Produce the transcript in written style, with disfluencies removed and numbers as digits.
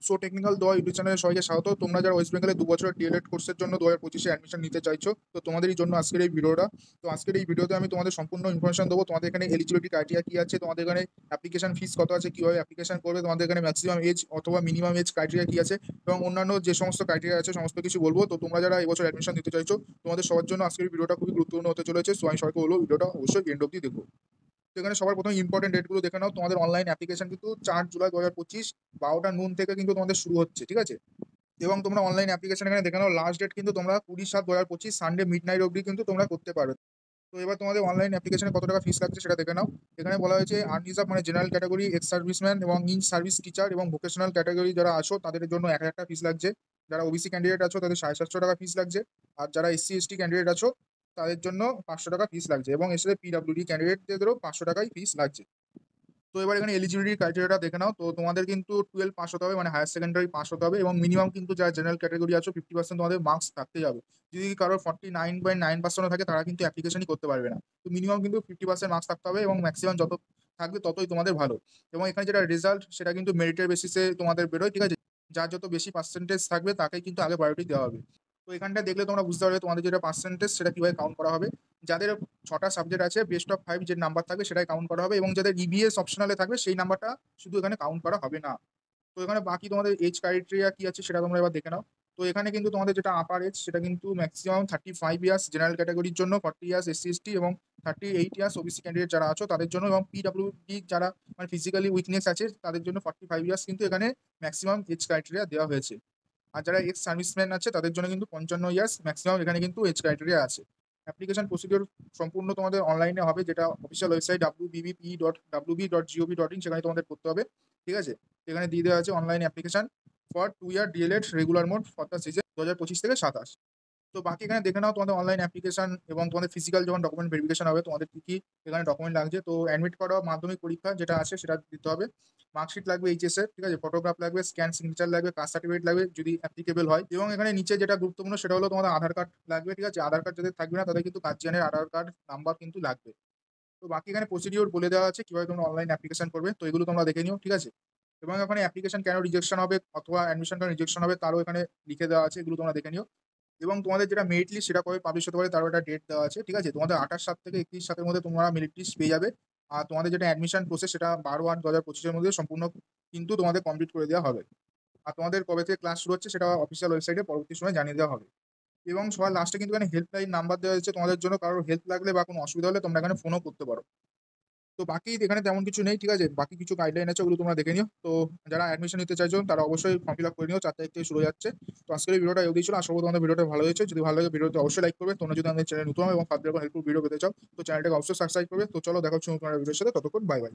So technical দোয়া YouTube চ্যানেলে সবাইকে স্বাগত। তোমরা যারা ওয়েস্ট বেঙ্গলে ২ বছরের ডিএলএড কোর্সের জন্য ২০২৫ এ অ্যাডমিশন নিতে চাইছো, তো তোমাদেরই জন্য আজকের এই ভিডিওটা। তো আজকের এই ভিডিওতে আমি তোমাদের সম্পূর্ণ ইনফরমেশন দেবো। তোমাদের এখানে এলিজিবিলিটি ক্রাইটেরিয়া কি আছে, তোমাদের এখানে অ্যাপ্লিকেশন ফিস কত আছে, কিভাবে অ্যাপ্লিকেশন করবে, তোমাদের এখানে ম্যাক্সিমাম এজ অথবা মিনিমাম এজ ক্রাইটেরিয়া কি আছে এবং অন্যান্য যে সমস্ত ক্রাইটেরিয়া আছে সমস্ত কিছু বলবো। তো তোমরা যারা এবছর অ্যাডমিশন নিতে চাইছো, তোমাদের সবার জন্য আজকের এই ভিডিওটা খুবই গুরুত্বপূর্ণ হতে চলেছে। সো আমি সবাইকে বলবো ভিডিওটা অবশ্যই এন্ড অব্দি দেখো। তো এখানে সবার প্রথমে ইম্পর্টেন্ট ডেটগুলো দেখে নাও। তোমাদের অনলাইন অ্যাপ্লিকেশন কিন্তু ৪ জুলাই ২০২৫ ১২টা নুন থেকে কিন্তু তোমাদের শুরু হচ্ছে, ঠিক আছে? এবং তোমরা অনলাইন অ্যাপ্লিকেশন এখানে দেখে নাও, লাস্ট ডেট কিন্তু তোমরা ২০/৭/২০২৫ সানডে মিডনাইট অবধি কিন্তু তোমরা করতে পারবে। তো এবার তোমাদের অনলাইন অ্যাপ্লিকেশনে কত টাকা ফিস লাগছে সেটা দেখে নাও। এখানে বলা হয়েছে আনরিজার্ভ মানে জেনারেল ক্যাটাগরি, এক্স সার্ভিসম্যান এবং ইন সার্ভিস টিচার এবং ভোকেশনাল ক্যাটাগরি যারা আছো তাদের জন্য ১,০০০ টাকা ফিস লাগছে। যারা ওবিসি ক্যান্ডিডেট আছো তাদের ৭৫০ টাকা ফিস লাগছে। আর যারা এসসি এসটি ক্যান্ডিডেট আছো তাদের জন্য ৫০০ টাকা ফিস লাগছে এবং এর সাথে পিডব্লিউডি ক্যান্ডিডেটদেরও ৫০০ টাকাই ফিস লাগছে। তো এবার এখানে এলিজিবিলিটি ক্রাইটেরিয়াটা দেখে নাও। তো তোমাদের কিন্তু 12 পাস হতে হবে, মানে হায়ার সেকেন্ডারি পাস হতে হবে এবং মিনিমাম কিন্তু যারা জেনারেল ক্যাটাগরি আছো 50% তোমাদের মার্কস থাকতেই হবে। যদি কারোর 49.9% থাকে তারা কিন্তু অ্যাপ্লিকেশনই করতে পারবে না। তো মিনিমাম কিন্তু 50% মার্কস থাকতে হবে এবং ম্যাক্সিমাম যত থাকবে ততই তোমাদের ভালো। এবং এখানে যেটা রেজাল্ট সেটা কিন্তু মেরিটের বেসিসে তোমাদের বেরোয়, ঠিক আছে? যার যত বেশি পার্সেন্টেজ থাকবে তাকেই কিন্তু আগে প্রায়োরিটি দেওয়া হবে। তো এখানটা দেখলে তোমরা বুঝতে পারবে তোমাদের যেটা পার্সেন্টেজ সেটা কিভাবে কাউন্ট করা হবে। যাদের ৬টা সাবজেক্ট আছে, বেস্ট অফ 5 যে নাম্বার থাকবে সেটাই কাউন্ট করা হবে এবং যাদের ইবিএস অপশনালে থাকবে সেই নাম্বারটা শুধু এখানে কাউন্ট করা হবে না। তো এখানে বাকি তোমাদের এজ ক্রাইটেরিয়া কি আছে সেটা তোমরা এবার দেখে নাও। তো এখানে কিন্তু তোমাদের যেটা আপার এজ সেটা কিন্তু ম্যাক্সিমাম 35 ইয়ার্স জেনারেল ক্যাটাগরির জন্য, 40 ইয়ার্স এসসি/এসটি এবং 38 ইয়ার্স ওবিসি ক্যান্ডিডেট যারা আছো তাদের জন্য এবং পিডব্লিউডি যারা মানে ফিজিক্যালি উইকনেস আছে তাদের জন্য 45 ইয়ার্স কিন্তু এখানে ম্যাক্সিমাম এজ ক্রাইটেরিয়া দেওয়া হয়েছে। আর যারা এক্স সার্ভিসম্যান আছে তাদের জন্য কিন্তু 55 ইয়ার্স ম্যাক্সিমাম এখানে কিন্তু এজ ক্রাইটেরিয়া আছে। অ্যাপ্লিকেশন প্রসিডিওর সম্পূর্ণ তোমাদের অনলাইনে হবে, যেটা অফিসিয়াল ওয়েবসাইট wbbp.wb.gov.in সেখানে তোমাদের করতে হবে, ঠিক আছে? এখানে দিয়ে দেওয়া আছে online application for 2 year D.El.Ed regular mode for the season ২০২৫ থেকে ২৭। তো বাকি এখানে দেখে নাও তোমাদের অনলাইন অ্যাপ্লিকেশন এবং তোমাদের ফিজিক্যাল যখন ডকুমেন্ট ভেরিফিকেশন হবে তোমাদের কি এখানে ডকুমেন্ট লাগছে। তো অ্যাডমিট করা মাধ্যমিক পরীক্ষা যেটা আছে সেটা দিতে হবে। মার্কশিট লাগবে এইচএস এর, ঠিক আছে? ফটোগ্রাফ লাগবে, স্ক্যান সিগনেচার লাগবে, কাস্ট সার্টিফিকেট লাগবে যদি অ্যাপ্লিকেবল হয় এবং এখানে নিচে যেটা গুরুত্বপূর্ণ সেটা হলো তোমাদের আধার কার্ড লাগবে, ঠিক আছে? আধার কার্ড যাদের থাকবে না তাদের কিন্তু গার্জিয়ানের আধার কার্ড নাম্বার কিন্তু লাগবে। তো বাকি এখানে প্রসিডিওর বলে দেওয়া আছে কিভাবে তোমরা অনলাইন অ্যাপ্লিকেশন করবে। তো এগুলো তোমরা দেখে নিও, ঠিক আছে? এবং এখানে অ্যাপ্লিকেশন কেন রিজেকশন হবে অথবা অ্যাডমিশন কেন রিজেকশন হবে তারও এখানে লিখে দেওয়া আছে, এগুলো তোমরা দেখে নিও। এবং তোমাদের যেটা মেরিট লিস্ট সেটা কবে পাবলিশ হতে পারে তারও একটা ডেট দেওয়া আছে, ঠিক আছে? তোমাদের ২৮/৭ থেকে ৩১/৭ এর মধ্যে তোমরা মেরিট লিস্ট পেয়ে যাবে। আর তোমাদের যেটা অ্যাডমিশন প্রসেস সেটা ১২/৮/২০২৫ এর মধ্যে সম্পূর্ণ কিন্তু তোমাদের কমপ্লিট করে দেওয়া হবে। আর তোমাদের কবে থেকে ক্লাস শুরু হচ্ছে সেটা অফিসিয়াল ওয়েবসাইটে পরবর্তী সময়ে জানিয়ে দেওয়া হবে। এবং সবার লাস্টে কিন্তু এখানে হেল্পলাইন নাম্বার দেওয়া হয়েছে তোমাদের জন্য, কারোর হেল্প লাগলে বা কোনো অসুবিধা হলে তোমরা এখানে ফোনও করতে পারো। তো বাকি এখানে তেমন কিছু নেই, ঠিক আছে? বাকি কিছু গাইডলাইন আছে ওগুলো তোমরা দেখে নিও। তো যারা অ্যাডমিশন নিতে চাইছো তারা অবশ্যই ফর্ম ফিল আপ করে নিও, ৪ তারিখ থেকে শুরু হয়ে যাচ্ছে। তো আজকের এই ভিডিওটা এই অবধি ছিল। আশা করি তোমাদের ভিডিওটা ভালো হয়েছে। যদি ভালো লাগে ভিডিওতে অবশ্যই লাইক করবে। তোমরা যদি আমাদের চ্যানেলে নতুন হও এবং ফার্দার হেল্পফুল ভিডিও পেতে চাও তো চ্যানেলটাকে অবশ্যই সাবস্ক্রাইব করবে। তো চলো দেখা হচ্ছে নতুন একটা ভিডিওর সাথে। ততক্ষণ বাই বাই।